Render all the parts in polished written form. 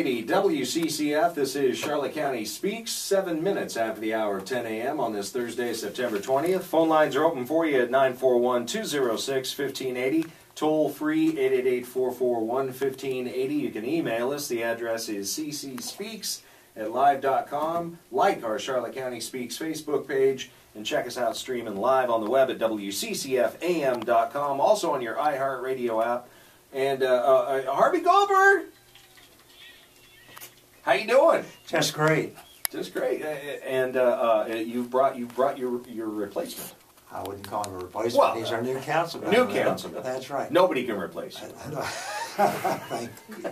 WCCF, this is Charlotte County Speaks, 7 minutes after the hour of 10 a.m. on this Thursday, September 20th. Phone lines are open for you at 941-206-1580, toll free 888-441-1580. You can email us. The address is ccspeaks@live.com. Like our Charlotte County Speaks Facebook page and check us out streaming live on the web at WCCFAM.com, also on your iHeartRadio app. And Harvey Goldberg! How you doing? Just great. Just great. And you've brought your replacement. I wouldn't call him a replacement. Well, he's our new councilman. New councilman. That's right. Nobody can replace him. Thank you.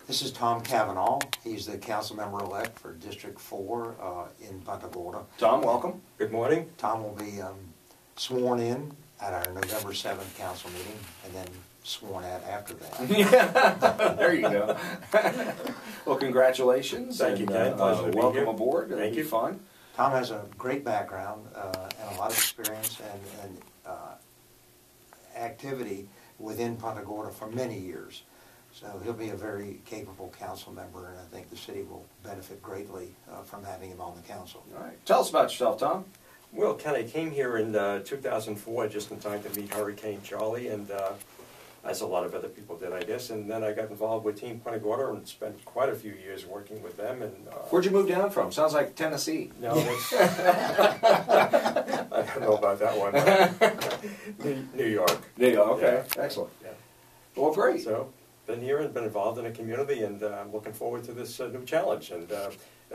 This is Tom Cavanaugh. He's the council member-elect for District 4 in Punta Gorda. Tom, welcome. Good morning. Tom will be sworn in at our November 7th council meeting, and then sworn at after that. Yeah, there you go. Well, congratulations. Thank you, Ken. Pleasure to be welcome here. aboard. It'll be fun. Tom has a great background and a lot of experience and activity within Punta Gorda for many years. So he'll be a very capable council member, and I think the city will benefit greatly from having him on the council. All right. Tell us about yourself, Tom. Well, Ken, I came here in 2004 just in time to meet Hurricane Charlie, and as a lot of other people did, I guess. And then I got involved with Team Punta Gorda and spent quite a few years working with them. And where'd you move down from? Sounds like Tennessee. No, that's, I don't know about that one. New York. New York. Okay, Yeah. excellent. Yeah. Well, great. So, been here and been involved in the community, and I'm looking forward to this new challenge. And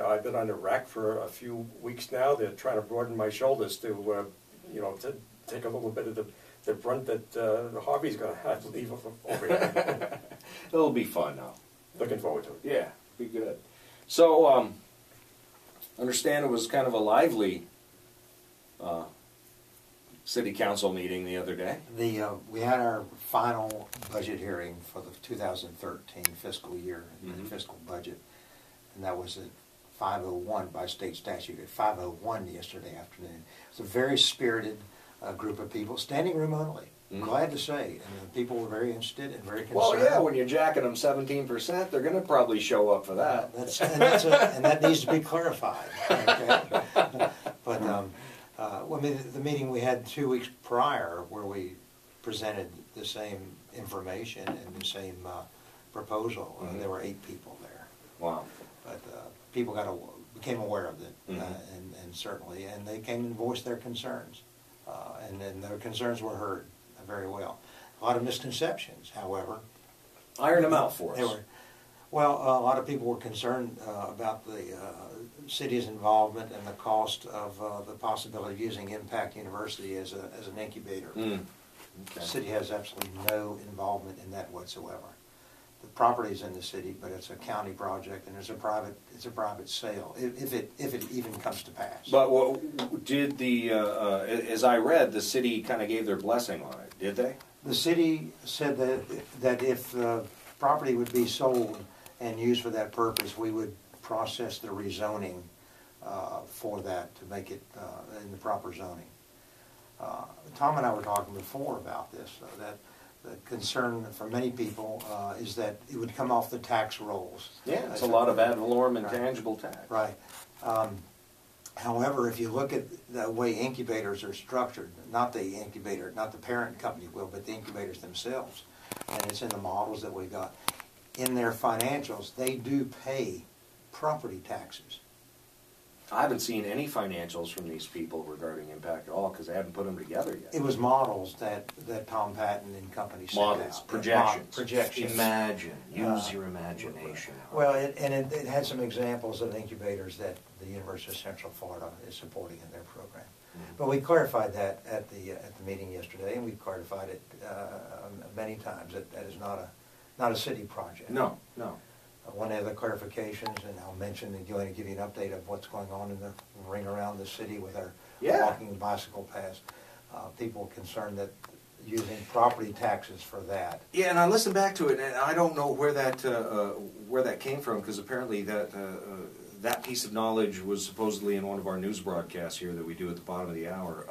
I've been on the rack for a few weeks now. They're trying to broaden my shoulders to, to take a little bit of the brunt that Harvey's going to have to leave over here. It'll be fun now. Looking forward to it. Yeah, be good. So, understand it was kind of a lively city council meeting the other day. We had our final budget hearing for the 2013 fiscal year, the fiscal budget, and that was at 5:01 by state statute, at 5:01 yesterday afternoon. It's a very spirited group of people, standing room only. Glad to say, and the people were very interested and very concerned. Well, yeah, when you're jacking them 17%, they're going to probably show up for that. And that needs to be clarified. Okay? But the meeting we had 2 weeks prior, where we presented the same information and the same proposal, there were 8 people there. Wow! But people became aware of it, and certainly, and they came and voiced their concerns. And then their concerns were heard very well. A lot of misconceptions, however. Iron them out for us. A lot of people were concerned about the city's involvement and the cost of the possibility of using Impact University as an incubator. Okay. The city has absolutely no involvement in that whatsoever. The property's in the city, but it's a county project, and it's a private sale if it even comes to pass. But did as I read, the city kind of gave their blessing on it, did they? The city said that if the property would be sold and used for that purpose, we would process the rezoning for that to make it in the proper zoning. Tom and I were talking before about this, that the concern for many people is that it would come off the tax rolls. Yeah, it's a lot of ad valorem intangible tax. Right. However, if you look at the way incubators are structured, not the incubator, not the parent company will, but the incubators themselves, and it's in the models that we got, in their financials, they do pay property taxes. I haven't seen any financials from these people regarding impact at all because they haven't put them together yet. It was models that Tom Patton and company sent out. Models, projections. Projections. Imagine. Use your imagination. Well, it had some examples of incubators that the University of Central Florida is supporting in their program. But we clarified that at the meeting yesterday, and we've clarified it many times. That is not a city project. No, no. One of the clarifications, and I'll mention and going to give you an update of what's going on in the ring around the city with our walking and bicycle paths. People are concerned that using property taxes for that. Yeah, and I listened back to it, and I don't know where that came from because apparently that piece of knowledge was supposedly in one of our news broadcasts here that we do at the bottom of the hour.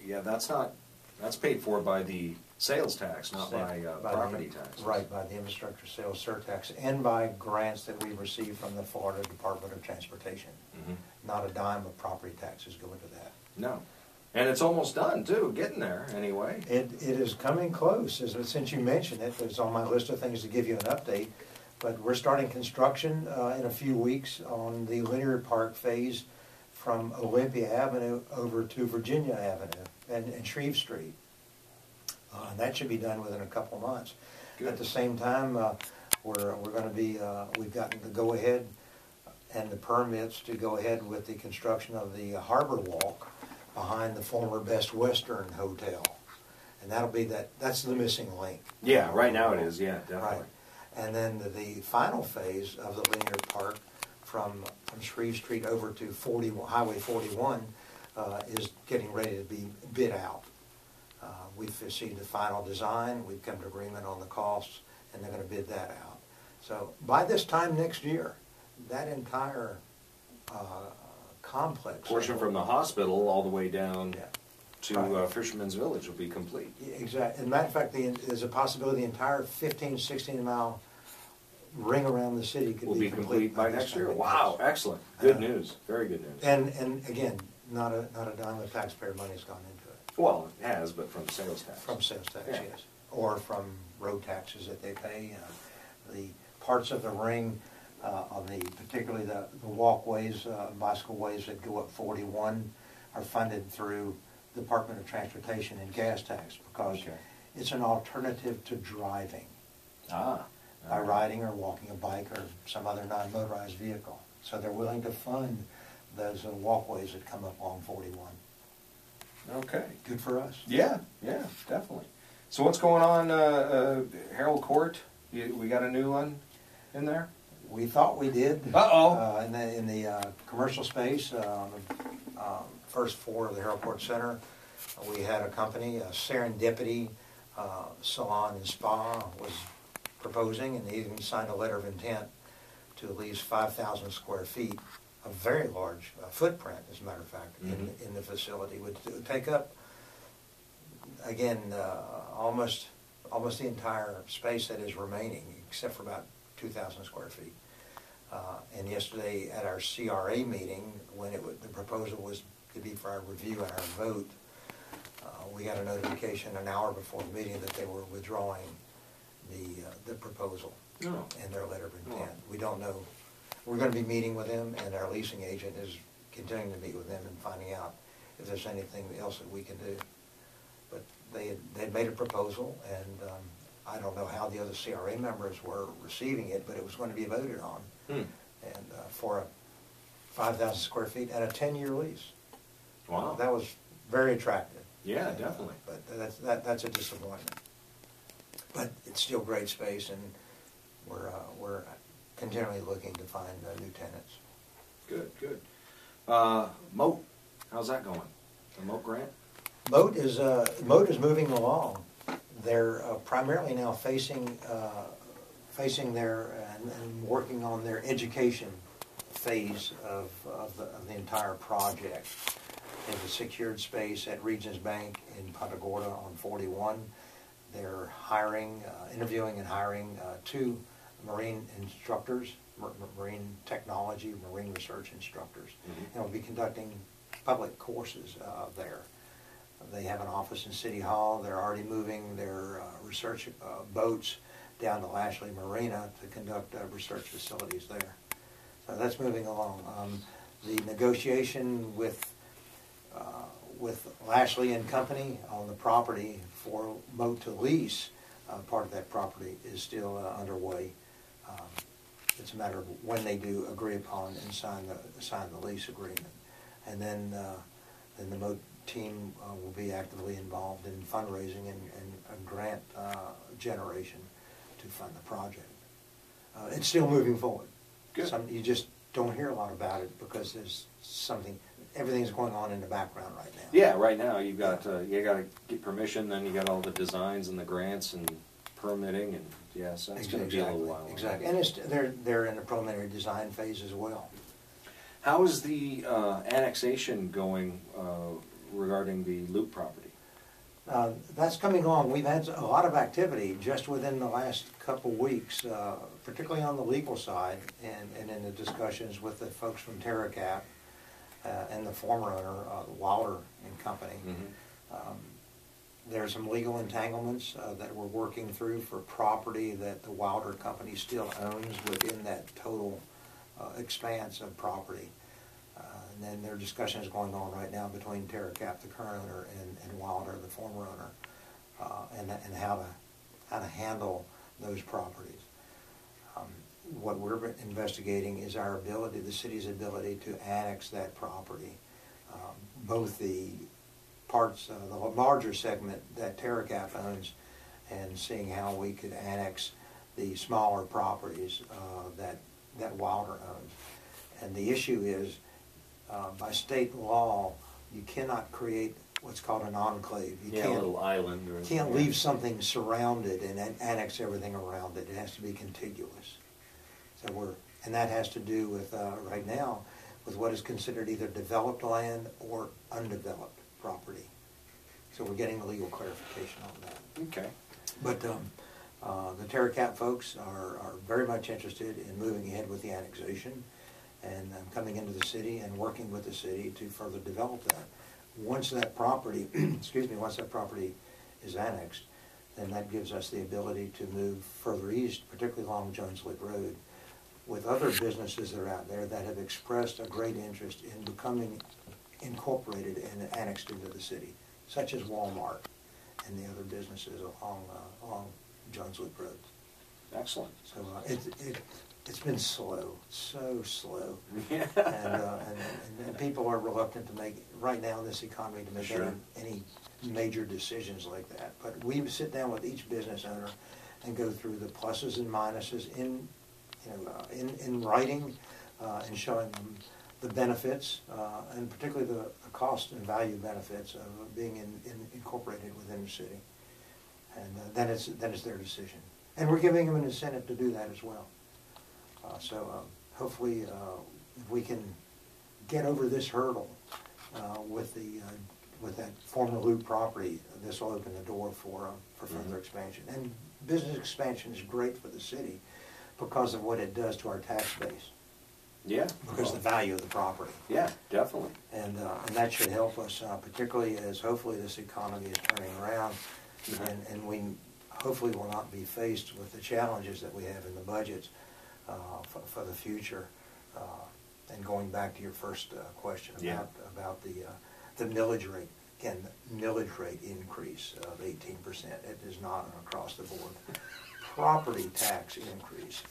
Yeah, that's paid for by the sales tax, not by property tax. Right, by the infrastructure sales surtax and by grants that we receive from the Florida Department of Transportation. Not a dime of property taxes go into that. No. And it's almost done, too, getting there, anyway. It is coming close. Since you mentioned it, it's on my list of things to give you an update. But we're starting construction in a few weeks on the linear park phase from Olympia Avenue over to Virginia Avenue and Shreve Street. And that should be done within a couple months. Good. At the same time, we're going to be, we've gotten the go-ahead and the permits to go ahead with the construction of the Harbor Walk behind the former Best Western Hotel. And that'll be that's the missing link. Yeah, right now it is, yeah, definitely. Right. And then the final phase of the linear park from Shreve Street over to Highway 41 is getting ready to be bid out. We've received the final design, we've come to agreement on the costs, and they're going to bid that out. So by this time next year, that entire complex... Portion from the hospital all the way down to Right. Fisherman's Village will be complete. Exactly. As a matter of fact, there's a possibility the entire 15, 16-mile ring around the city could Will be complete by next year. time. Wow, excellent. Good news. Very good news. And again, not a dime of taxpayer money's gone into it. Well, it has, but from sales tax. From sales tax, Yeah. yes. Or from road taxes that they pay. The parts of the ring, particularly the walkways, bicycle ways that go up 41 are funded through the Department of Transportation and gas tax because it's an alternative to driving. By riding or walking a bike or some other non-motorized vehicle. So they're willing to fund those walkways that come up along 41. Okay. Good for us. Yeah, yeah, definitely. So what's going on, Harold Court? We got a new one in there? We thought we did. Uh-oh. In the commercial space, on the first floor of the Harold Court Center, we had a company, Serendipity Salon and Spa was proposing, and they even signed a letter of intent to at least 5,000 square feet, a very large footprint, as a matter of fact, in the facility. Would take up, again, almost the entire space that is remaining, except for about 2,000 square feet. And yesterday at our CRA meeting, when the proposal was to be for our review and our vote, we got a notification an hour before the meeting that they were withdrawing the proposal and their letter of intent. We don't know. We're going to be meeting with them, and our leasing agent is continuing to meet with them and finding out if there's anything else that we can do. But they'd made a proposal, and I don't know how the other CRA members were receiving it, but it was going to be voted on. And for 5,000 square feet and a 10-year lease. Wow. That was very attractive. Yeah, definitely. But that's a disappointment. But it's still great space, and we're continually looking to find new tenants. Good, good. Moat, how's that going? The Moat grant? Moat is moving along. They're primarily now facing their and working on their education phase of the entire project. They have a secured space at Regions Bank in Punta Gorda on 41. They're interviewing and hiring 2 marine instructors, marine technology, marine research instructors, and will be conducting public courses there. They have an office in City Hall. They're already moving their research boats down to Lashley Marina to conduct research facilities there. So that's moving along. The negotiation with Lashley and Company on the property for Moat to lease part of that property is still underway. It's a matter of when they do agree upon and sign the lease agreement, and then the Moat team will be actively involved in fundraising and grant generation to fund the project. It's still moving forward. Good. You just don't hear a lot about it because everything's going on in the background right now. Yeah, right now you got to get permission, then you got all the designs and the grants and permitting, and yes, that's going to be a little while. Exactly, and they're in the preliminary design phase as well. How is the annexation going regarding the Loop property? That's coming along. We've had a lot of activity just within the last couple weeks, particularly on the legal side and in the discussions with the folks from TerraCap and the former owner, Wilder and Company. There's some legal entanglements that we're working through for property that the Wilder Company still owns within that total expanse of property. And then there are discussions going on right now between TerraCap, the current owner, and Wilder, the former owner, and how to handle those properties. What we're investigating is our ability, the city's ability to annex that property, both the parts, the larger segment that TerraCap owns, and seeing how we could annex the smaller properties that Wilder owns. And the issue is, by state law, you cannot create what's called an enclave. You can't, a little island. Or can't leave something surrounded and then annex everything around it. It has to be contiguous. So and that has to do with, right now, with what is considered either developed land or undeveloped property. So we're getting legal clarification on that. Okay. But the TerraCap folks are very much interested in moving ahead with the annexation and coming into the city and working with the city to further develop that. Once that property, once that property is annexed, then that gives us the ability to move further east, particularly along Jones Lake Road, with other businesses that are out there that have expressed a great interest in becoming incorporated and annexed into the city, such as Walmart and the other businesses along Jones Lake Road. Excellent. So it's been slow, so slow. Yeah. And people are reluctant to make, right now in this economy, to make Sure. any major decisions like that. But we sit down with each business owner and go through the pluses and minuses in writing and showing them the benefits and particularly the cost and value benefits of being incorporated within the city. And then it's their decision. And we're giving them an incentive to do that as well. So hopefully if we can get over this hurdle with that former loop property, this will open the door for further expansion. And business expansion is great for the city because of what it does to our tax base. Yeah. Because of the value of the property. Yeah, definitely. And that should help us, particularly as hopefully this economy is turning around, and we hopefully will not be faced with the challenges that we have in the budgets for the future. And going back to your first question about the millage rate. Again, millage rate increase of 18%. It is not an across the board. Property tax increase.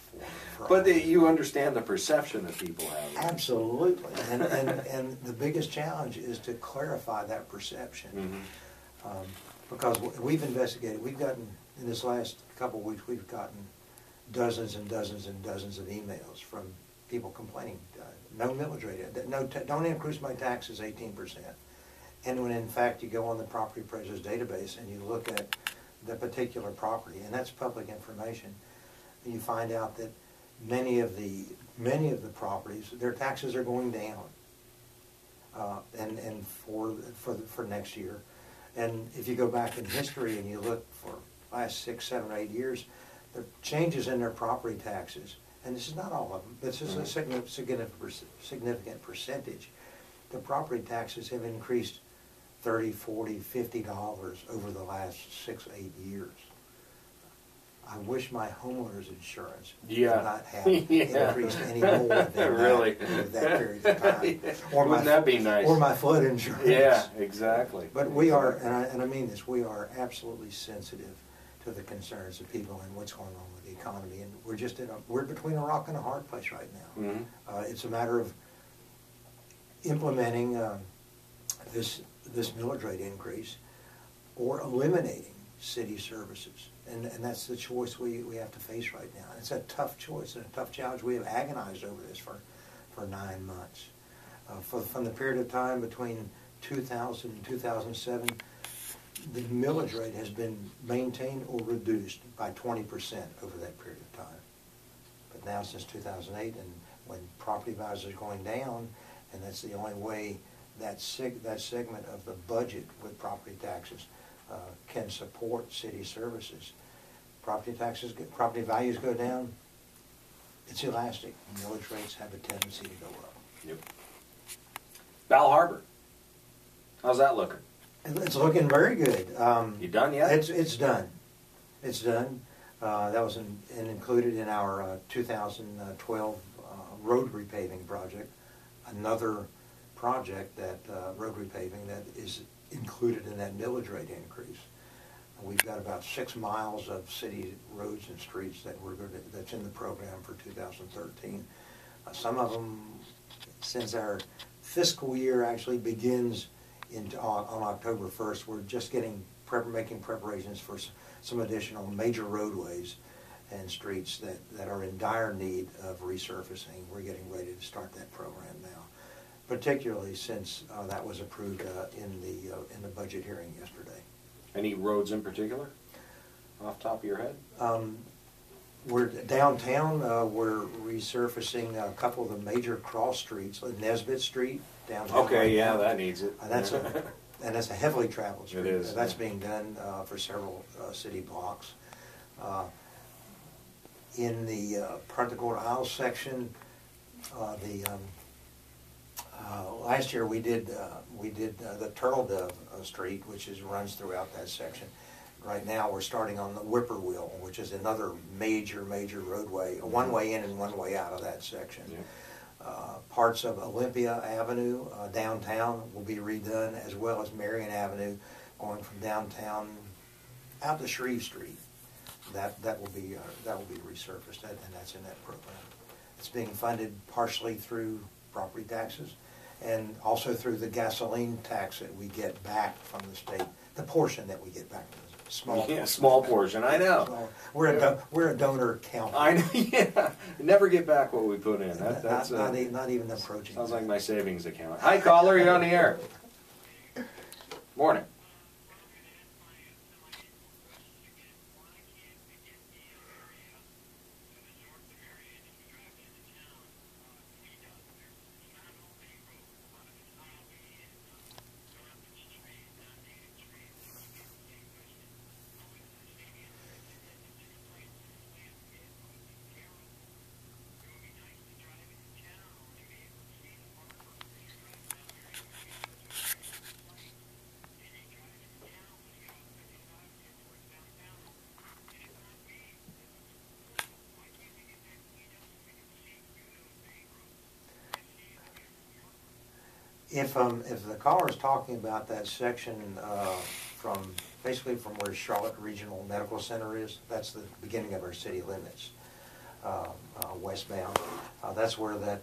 But you understand the perception that people have. Absolutely. And the biggest challenge is to clarify that perception. Because we've investigated, we've gotten, in this last couple of weeks, we've gotten dozens and dozens and dozens of emails from people complaining, no millage rate, don't increase my taxes 18%. And when in fact you go on the property appraiser's database and you look at the particular property, and that's public information, you find out that many of the properties, their taxes are going down, and for next year. And if you go back in history and you look for last 6, 7, or 8 years, the changes in their property taxes, and this is not all of them, but this is a significant percentage. The property taxes have increased $30, $40, $50 over the last 6, 8 years. I wish my homeowner's insurance would not have increased any more than really? that period of time. Or Wouldn't that be nice? Or my flood insurance. Yeah, exactly. But we are, and I mean this, we are absolutely sensitive to the concerns of people and what's going on with the economy. And we're just we're between a rock and a hard place right now. It's a matter of implementing this millage rate increase or eliminating city services. And that's the choice we have to face right now. It's a tough choice and a tough challenge. We have agonized over this for 9 months. From the period of time between 2000 and 2007, the millage rate has been maintained or reduced by 20% over that period of time. But now since 2008, and when property values are going down, and that's the only way that segment of the budget with property taxes can support city services. Property values go down, it's elastic. Millage rates have a tendency to go up. Yep. Bal Harbor, how's that looking? It's looking very good. You done yet? It's done. It's done. That was included in our 2012 road repaving project. Another project that road repaving that is included in that millage rate increase. We've got about 6 miles of city roads and streets that's in the program for 2013. Some of them, since our fiscal year actually begins on October 1st, we're just making preparations for some additional major roadways and streets that are in dire need of resurfacing. We're getting ready to start that program now, particularly since that was approved in the budget hearing yesterday. Any roads in particular, off the top of your head? We're downtown. We're resurfacing a couple of the major cross streets, like Nesbitt Street downtown. Okay, yeah, that needs it. And that's a heavily traveled street. It is. That's being done for several city blocks. In the Particle Isle section, last year we did the Turtle Dove Street, which runs throughout that section. Right now we're starting on the Whippoorwill, which is another major roadway, a one-way in and one-way out of that section. Yeah. Parts of Olympia Avenue downtown will be redone, as well as Marion Avenue, going from downtown out to Shreve Street. That will be resurfaced, and that's in that program. It's being funded partially through property taxes, and also through the gasoline tax that we get back from the state. The portion that we get back from the small portion. I know. We're a donor county. I know. Yeah, never get back what we put in. That's not even approaching. Sounds like my savings account. Hi, caller. You're on the air. Morning. If the caller is talking about that section basically from where Charlotte Regional Medical Center is, that's the beginning of our city limits, westbound. That's where that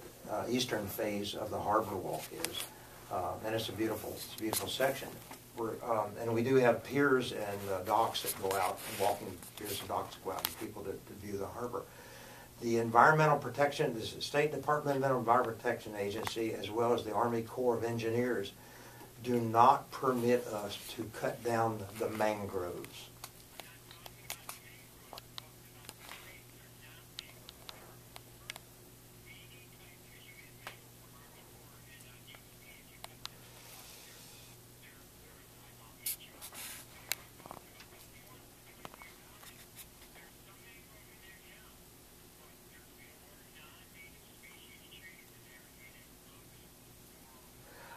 eastern phase of the Harbor Walk is, and it's a beautiful section. And we do have piers and docks that go out, and walking piers and docks go out, and people to view the harbor. The Environmental Protection, the State Department of Environmental Protection Agency, as well as the Army Corps of Engineers, do not permit us to cut down the mangroves.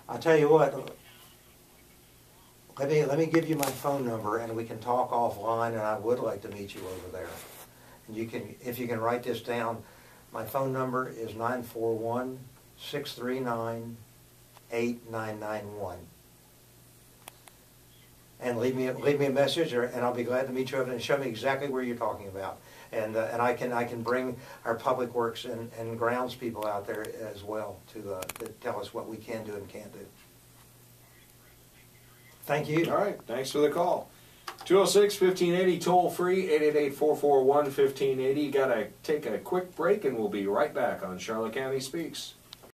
I'll tell you what, let me give you my phone number and we can talk offline, and I would like to meet you over there. And you can, if you can write this down, my phone number is 941-639-8991. And leave me a message, and I'll be glad to meet you over there and show me exactly where you're talking about. And I can bring our public works and grounds people out there as well to tell us what we can do and can't do. Thank you. All right. Thanks for the call. 206-1580, toll free, 888-441-1580. Got to take a quick break, and we'll be right back on Charlotte County Speaks.